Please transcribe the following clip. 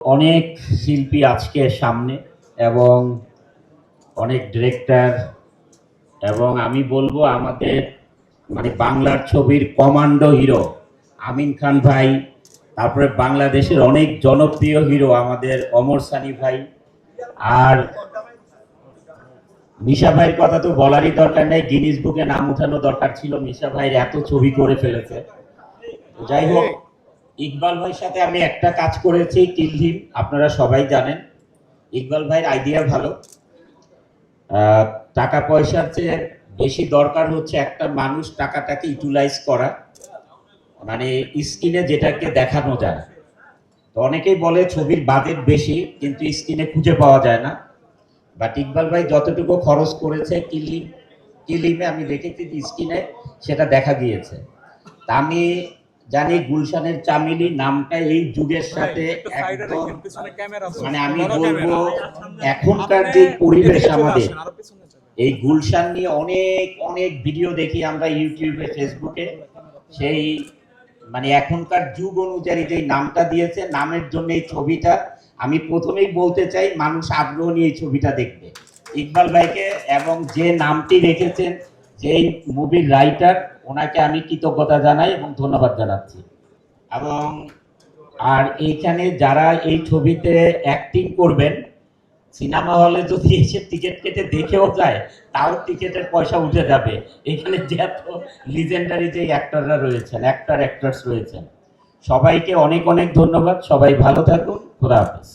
অনেক শিল্পী আজকে সামনে এবং অনেক ডিরেক্টর এবং আমি বলবো আমাদের বাংলার ছবির কমান্ডো হিরো আমিন খান ভাই, তারপরে বাংলাদেশের অনেক জনপ্রিয় হিরো আমাদের অমর সানি ভাই, আর মিশা ভাইয়ের কথা তো বলারই দরকার নেই, গিনিস বুকে নাম উঠানো দরকার ছিল, মিশা ভাইয়ের এত ছবি করে ফেলেছে। যাই হোক, ইকবাল ভাইয়ের সাথে আমি একটা কাজ করেছি, কিলহিম, আপনারা সবাই জানেন ইকবাল ভাইয়ের আইডিয়া ভালো। টাকা পয়সার চেয়ে বেশি দরকার হচ্ছে একটা মানুষ টাকাটাকে ইউটিলাইজ করা, স্ক্রিনে যেটাকে দেখানো যায়। তো অনেকেই বলে ছবির বাজেট বেশি কিন্তু স্ক্রিনে খুঁজে পাওয়া যায় না, বাট ইকবাল ভাই যতটুকু খরচ করেছে কিলিমে আমি দেখেছি স্ক্রিনে সেটা দেখা গিয়েছে। তা আমি জানি গুলশানের চামেলি নামটা এই যুগের সাথে একদম, আমি বলবো এখনকার যে পরিবেশ আমাদের, এই গুলশান নিয়ে অনেক অনেক ভিডিও দেখি আমরা ইউটিউবে, ফেসবুকে। সেই এখনকার যুগ অনুযায়ী যে নামটা দিয়েছে, নামের জন্য এই ছবিটা আমি প্রথমেই বলতে চাই মানুষ আগ্রহ নিয়ে এই ছবিটা দেখবে ইকবাল ভাইকে, এবং যে নামটি রেখেছেন যেই মুভির রাইটার ওনাকে আমি কৃতজ্ঞতা জানাই এবং ধন্যবাদ জানাচ্ছি। এবং আর এইখানে যারা এই ছবিতে অ্যাক্টিং করবেন, সিনেমা হলে যদি এসে টিকিট কেটে দেখেও যায় তাও টিকিটের পয়সা উঠে যাবে। এখানে যে এত লিজেন্ডারি যে অ্যাক্টররা রয়েছেন, অ্যাক্টর্স রয়েছেন, সবাইকে অনেক অনেক ধন্যবাদ। সবাই ভালো থাকুন, খোদা হাফেজ।